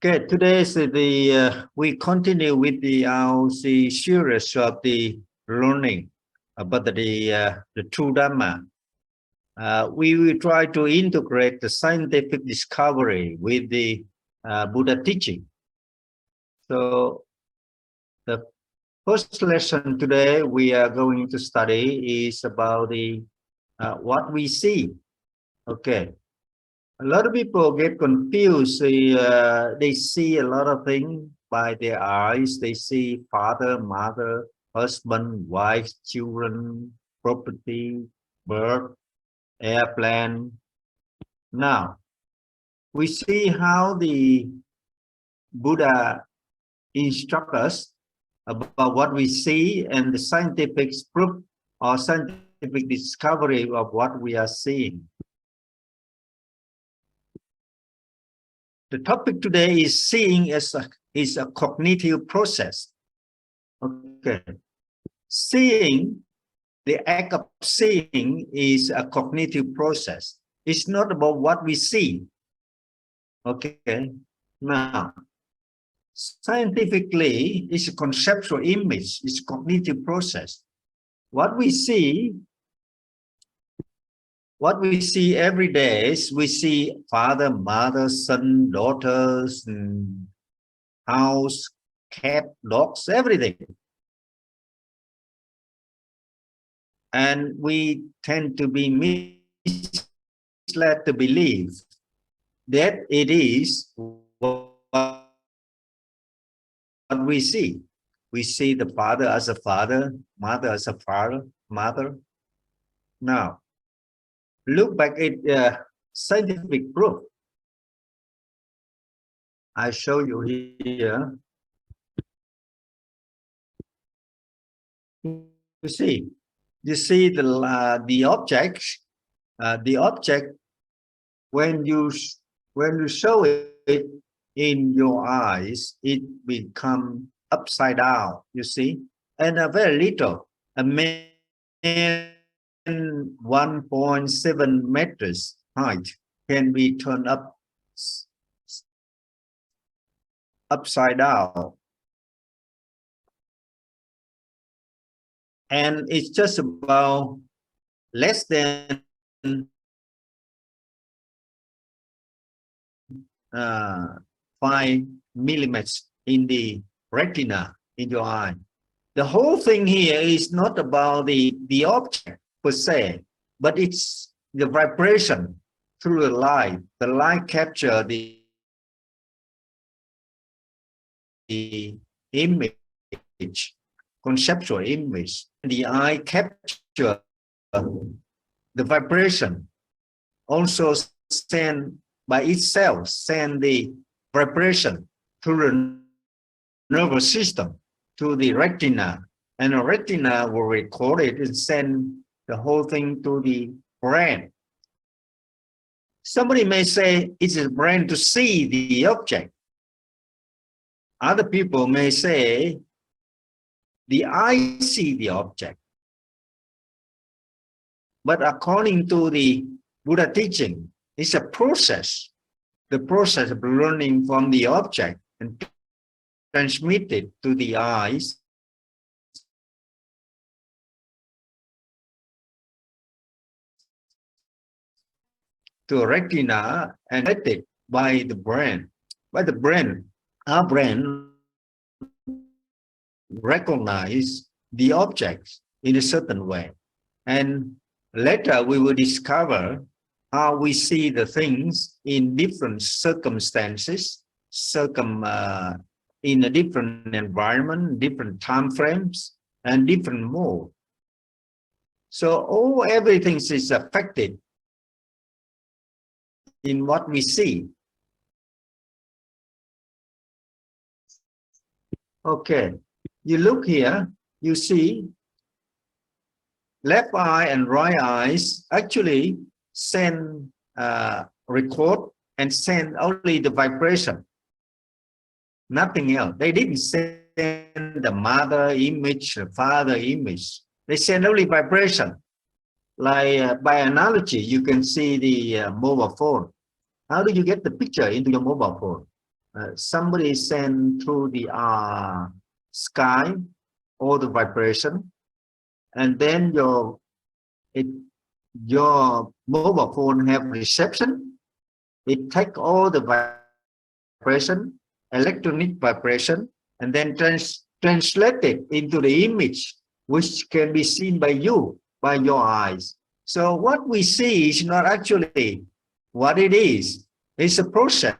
Okay, today is we continue with the series of the learning about the true Dhamma. We will try to integrate the scientific discovery with the Buddha teaching. So the first lesson today we are going to study is about the what we see. Okay. A lot of people get confused. They see a lot of things by their eyes. They see father, mother, husband, wife, children, property, bird, airplane. Now, we see how the Buddha instructs us about what we see and the scientific proof or scientific discovery of what we are seeing. The topic today is seeing is a cognitive process. Okay. Seeing, the act of seeing is a cognitive process. It's not about what we see. Okay. Now, scientifically, it's a conceptual image. It's a cognitive process. What we see every day is we see father, mother, son, daughters, house, cat, dogs, everything. And we tend to be misled to believe that it is what we see. We see the father as a father, mother as a father, mother. Now, look back at scientific proof. I show you here. You see the object. The object when you show it in your eyes, it become upside down. You see, and a very little. A man 1.7 meters height can be turned upside down, and it's just about less than 5 millimeters in the retina in your eye. The whole thing here is not about the object per se, but it's the vibration through the light. The light capture the image, conceptual image. The eye capture the vibration. Also send by itself, send the vibration through the nervous system to the retina, and the retina will record it and send the whole thing to the brain. Somebody may say it's the brain to see the object. Other people may say the eye see the object. But according to the Buddha teaching, it's a process. The process of learning from the object and transmitted to the eyes, to retina, and it by the brain. By the brain, our brain recognize the objects in a certain way. And later we will discover how we see the things in different circumstances, in a different environment, different time frames, and different mode. So everything is affected in what we see. Okay, you look here, you see left eye and right eyes actually send record and send only the vibration, nothing else. They didn't send the mother image, the father image. They send only vibration. Like by analogy, you can see the mobile phone. How do you get the picture into your mobile phone? somebody send through the sky all the vibration, and then your mobile phone have reception. It take all the vibration, electronic vibration, and then translate it into the image, which can be seen by you, by your eyes. So what we see is not actually what it is. It's a process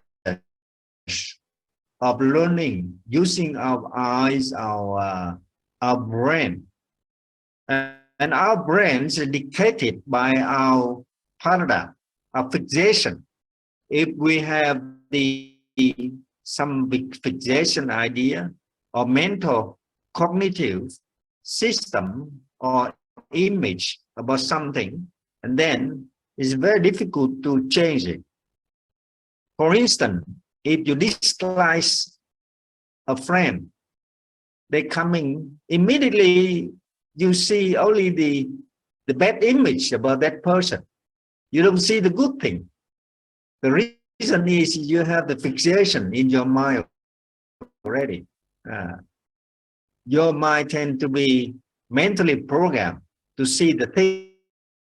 of learning using our eyes, our brain. And our brains are dictated by our paradigm, our fixation. If we have some big fixation idea or mental cognitive system or image about something, and then it's very difficult to change it. For instance, if you dislike a friend, they coming immediately, you see only the bad image about that person. You don't see the good thing. The reason is you have the fixation in your mind already. Your mind tends to be mentally programmed to see the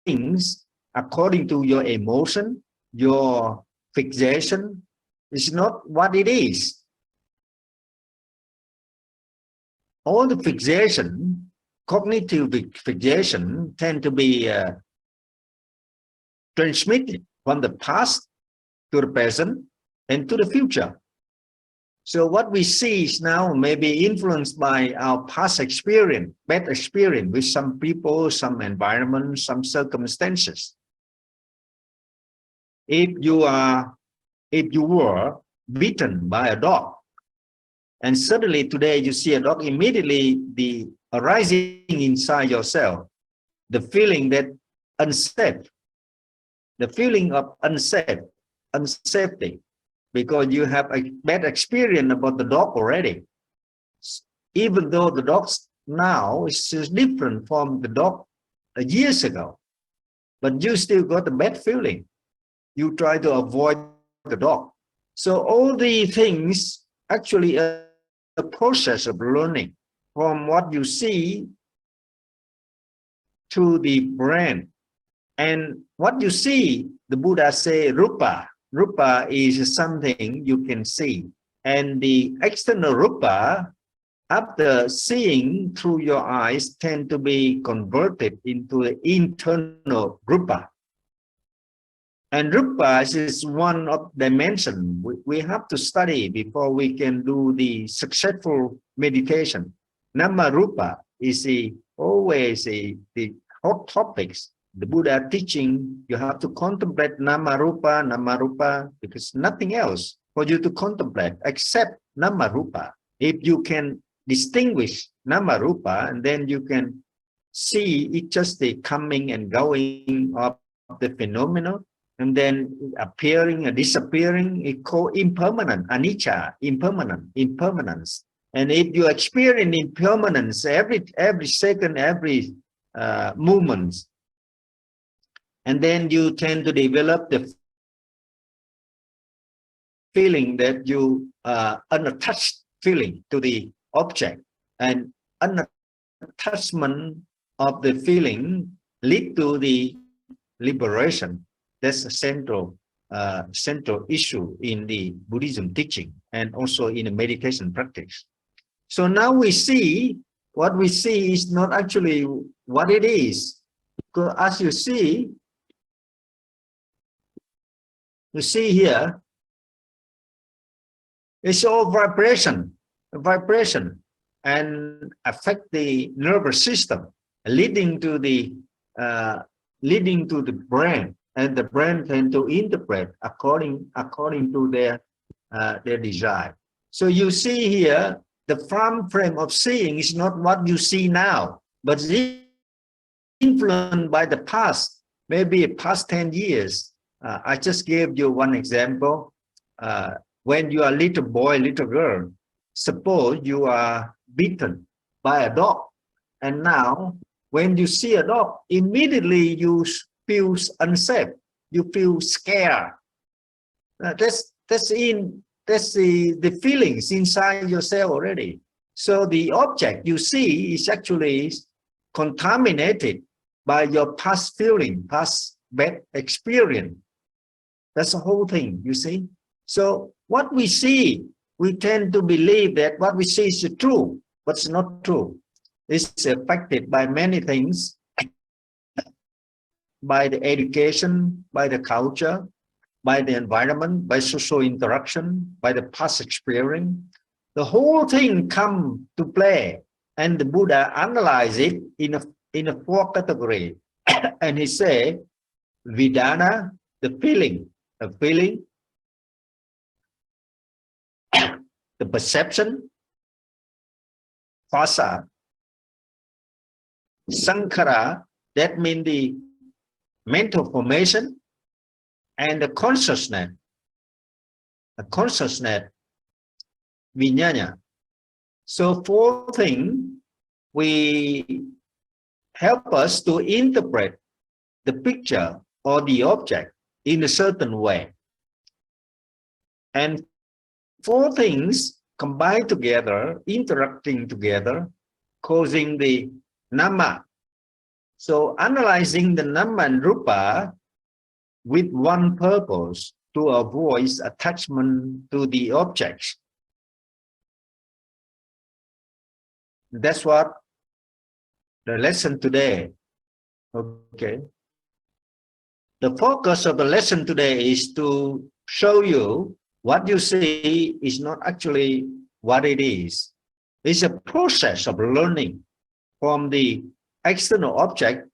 things according to your emotion, your fixation. It's not what it is. All the fixation, cognitive fixation, tend to be transmitted from the past to the present and to the future. So what we see is now may be influenced by our past experience, bad experience with some people, some environment, some circumstances. If you were bitten by a dog, and suddenly today you see a dog, immediately the arising inside yourself, the feeling that unsafe, the feeling of unsafety, because you have a bad experience about the dog already. Even though the dog now is different from the dog years ago, but you still got a bad feeling. You try to avoid the dog. So all the things actually a process of learning from what you see to the brain. And what you see, the Buddha say rupa. Rupa is something you can see. And the external rupa, after seeing through your eyes, tend to be converted into the internal rupa. And rupa is one of dimension we have to study before we can do the successful meditation. Nama rupa is always the hot topics. The Buddha teaching, you have to contemplate nama rupa, because nothing else for you to contemplate except nama rupa. If you can distinguish nama rupa, and then you can see it just the coming and going of the phenomenon, and then appearing and disappearing, it called impermanent, anicca, impermanence. And if you experience impermanence every second, every moment, and then you tend to develop the feeling that you unattached feeling to the object, and unattachment of the feeling lead to the liberation. That's a central issue in the Buddhism teaching and also in the meditation practice. So now we see what we see is not actually what it is. Because as you see here, it's all vibration, and affect the nervous system, leading to the brain, and the brain tend to interpret according to their desire. So you see here, the frame of seeing is not what you see now, but it's influenced by the past, maybe past 10 years. I just gave you one example. When you are a little boy, little girl, suppose you are beaten by a dog, and now when you see a dog, immediately you feel unsafe, you feel scared. That's in that's the feelings inside yourself already. So the object you see is actually contaminated by your past feeling, past bad experience. That's the whole thing, you see. So what we see, we tend to believe that what we see is true, but it's not true. It's affected by many things, by the education, by the culture, by the environment, by social interaction, by the past experience. The whole thing come to play, and the Buddha analyze it in a four category. And he say, Vedana, the feeling, the perception, phasa, sankhara, that means the mental formation, and the consciousness, vijnana. So four things we help us to interpret the picture or the object in a certain way. And four things combined together, interacting together, causing the nama. So analyzing the nama and rupa with one purpose, to avoid attachment to the objects. That's what the lesson today. Okay. The focus of the lesson today is to show you what you see is not actually what it is. It's a process of learning from the external object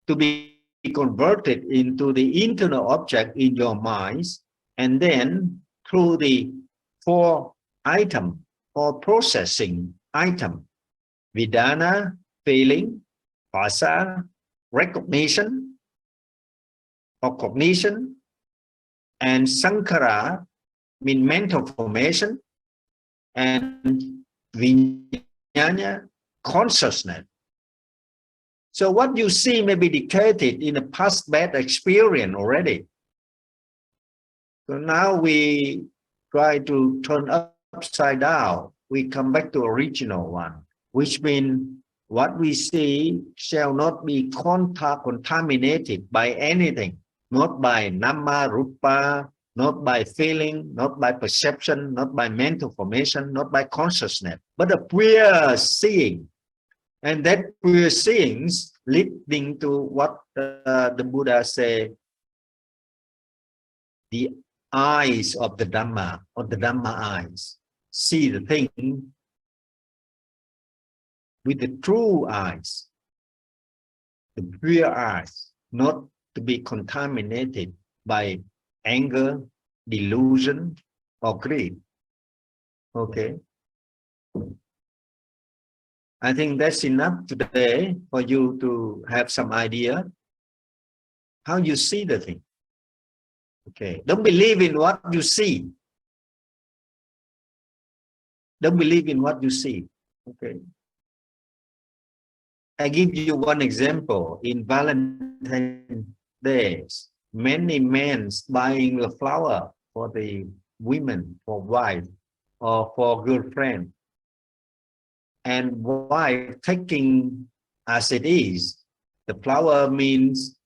to be converted into the internal object in your minds, and then through the four item or processing item: Vedana, feeling; phasa, recognition or cognition; and sankhara, mean mental formation; and vijnana, consciousness. So what you see may be dictated in a past bad experience already. So now we try to turn upside down. We come back to original one, which means what we see shall not be contaminated by anything, not by nama, rupa, not by feeling, not by perception, not by mental formation, not by consciousness, but a pure seeing. And that pure seeings leading to what the Buddha said, the eyes of the Dhamma, or the Dhamma eyes, see the thing with the true eyes, the pure eyes, not to be contaminated by anger, delusion, or greed. Okay. I think that's enough today for you to have some idea how you see the thing. Okay. Don't believe in what you see. Don't believe in what you see. Okay. I give you one example. In Valentine's Day, many men buying the flower for the women, for wife, or for girlfriend. And wife taking as it is, the flower means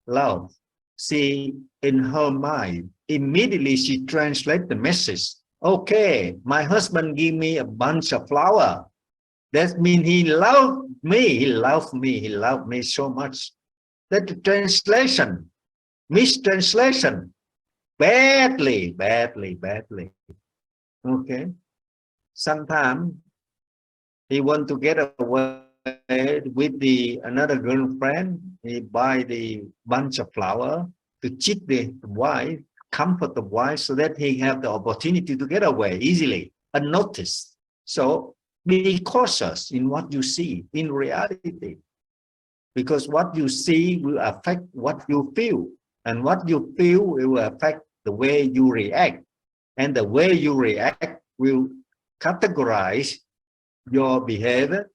love. She, in her mind, immediately she translates the message. Okay, my husband give me a bunch of flower. That means he loved me. He loved me. He loved me so much. That's the translation, mistranslation. Badly. Okay. Sometimes he want to get away with another girlfriend. He buy the bunch of flower to cheat the wife, comfort the wife, so that he have the opportunity to get away easily, unnoticed. So be cautious in what you see in reality, because what you see will affect what you feel, and what you feel will affect the way you react, and the way you react will categorize your behavior,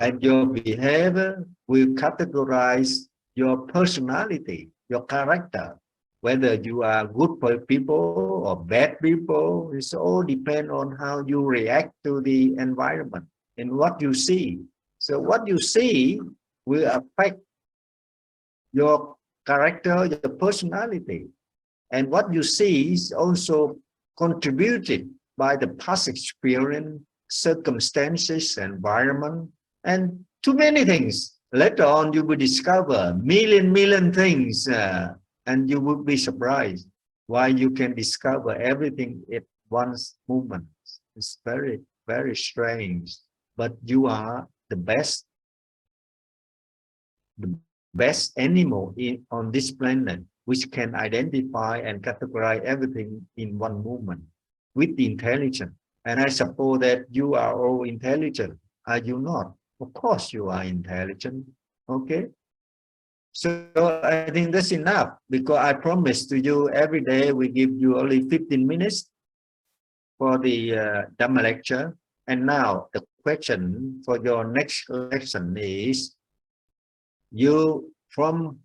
and your behavior will categorize your personality, your character. whether you are good people or bad people. It's all depend on how you react to the environment and what you see. So what you see will affect your character, your personality. And what you see is also contributed by the past experience, circumstances, environment, and too many things. Later on, you will discover million things, and you will be surprised why you can discover everything at one moment. It's very strange. But you are the best animal on this planet, which can identify and categorize everything in one movement with the intelligence. And I suppose that you are all intelligent. Are you not? Of course you are intelligent. Okay. So I think that's enough, because I promise to you every day we give you only 15 minutes for the Dhamma lecture. And now the question for your next lesson is, you from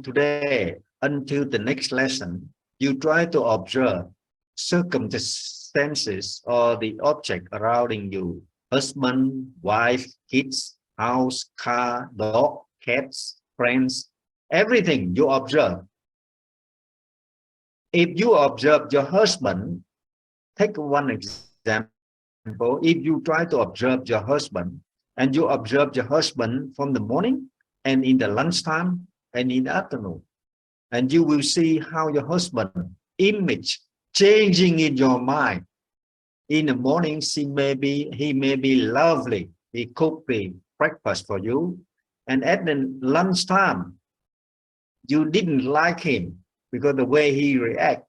today until the next lesson, you try to observe circumstances or the object surrounding you: husband, wife, kids, house, car, dog, cats, friends, everything you observe. If you observe your husband, take one example. If you try to observe your husband, and you observe your husband from the morning and in the lunchtime and in the afternoon, and you will see how your husband image changing in your mind. In the morning, he may be lovely. He cooked the breakfast for you, and at the lunchtime, you didn't like him because the way he react.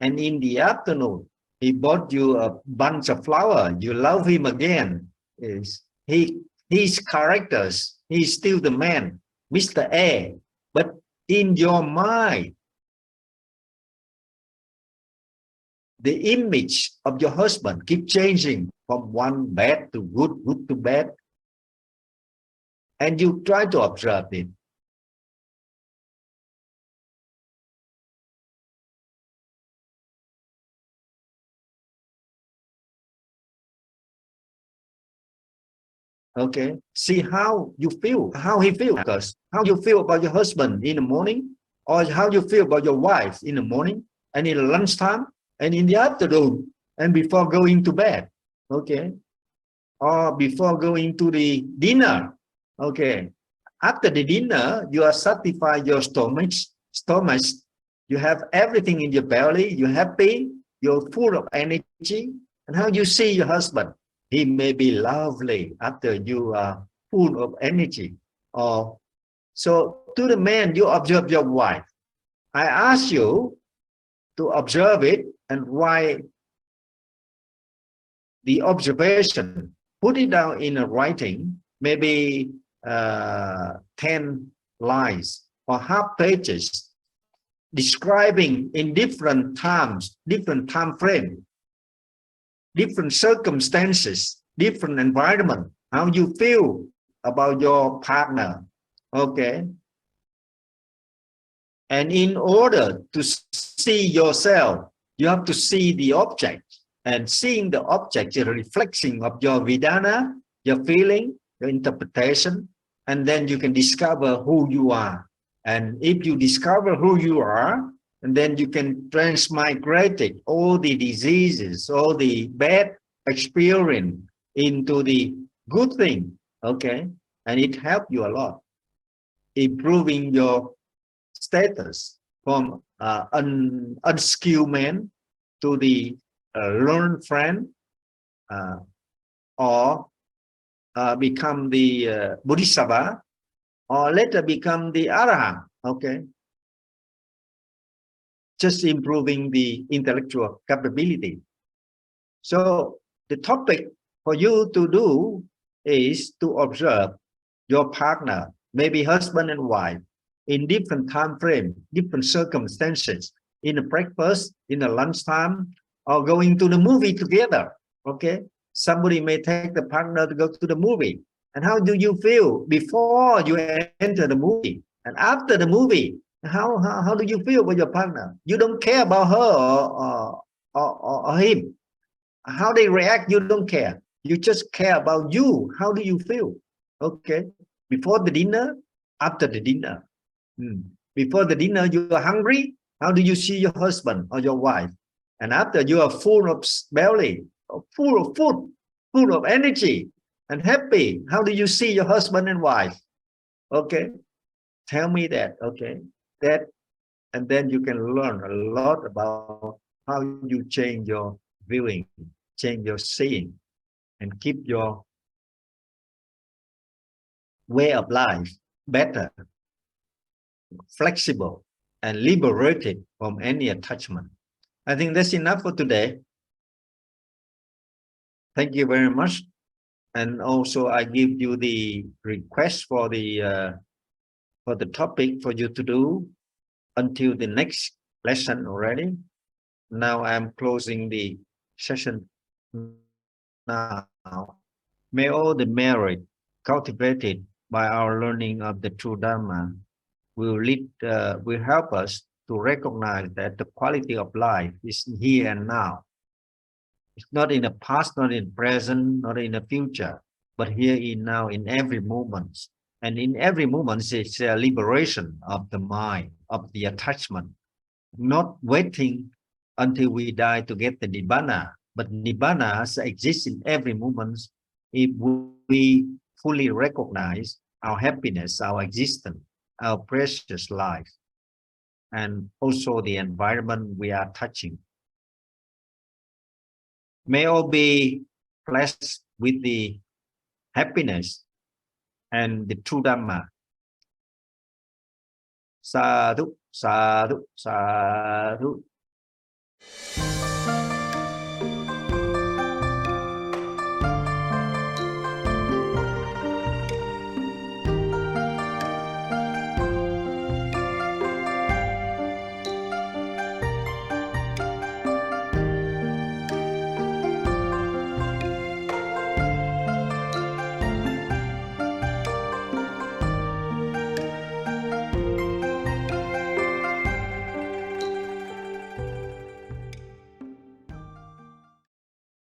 And in the afternoon, he bought you a bunch of flowers. You love him again. His characters, he's still the man, Mr. A. But in your mind, the image of your husband keep changing from one bad to good, good to bad. And you try to observe it. Okay, see how you feel, how he feels, because how you feel about your husband in the morning, or how you feel about your wife in the morning, and in the lunchtime, and in the afternoon, and before going to bed. Okay, or before going to the dinner. Okay, after the dinner, you are satisfied your stomach, you have everything in your belly, you're happy, you're full of energy. And how you see your husband? He may be lovely after you are full of energy. Or so to the man, you observe your wife. I ask you to observe it and write the observation. Put it down in a writing, maybe 10 lines or half pages, describing in different times, different time frame, different circumstances, different environment, how you feel about your partner. Okay. And in order to see yourself, you have to see the object. And seeing the object is a reflection of your Vedana, your feeling, your interpretation, and then you can discover who you are. And if you discover who you are, and then you can transmigrate all the diseases, all the bad experience into the good thing. Okay. And it helps you a lot, improving your status from unskilled man to the learned friend, or become the Bodhisattva, or later become the Arahant. Okay. Just improving the intellectual capability. So the topic for you to do is to observe your partner, maybe husband and wife, in different time frame, different circumstances, in a breakfast, in a lunchtime, or going to the movie together. Okay, somebody may take the partner to go to the movie. And how do you feel before you enter the movie and after the movie? How do you feel about your partner? You don't care about her or him. How they react, you don't care. You just care about you. How do you feel? Okay. Before the dinner, after the dinner. Before the dinner, you are hungry. How do you see your husband or your wife? And after you are full of belly, full of food, full of energy and happy. How do you see your husband and wife? Okay. Tell me that. Okay. That, and then you can learn a lot about how you change your viewing, change your seeing, and keep your way of life better, flexible, and liberated from any attachment. I think that's enough for today. Thank you very much. And also I give you the request for the topic for you to do until the next lesson already. Now I'm closing the session now. May all the merit cultivated by our learning of the true Dharma will help us to recognize that the quality of life is here and now. It's not in the past, not in the present, not in the future, but here in now, in every moment. And in every moment, it's a liberation of the mind, of the attachment, not waiting until we die to get the Nibbana. But Nibbana exists in every moment if we fully recognize our happiness, our existence, our precious life, and also the environment we are touching. May all be blessed with the happiness and the true Dhamma. Sadhu, sadhu, sadhu.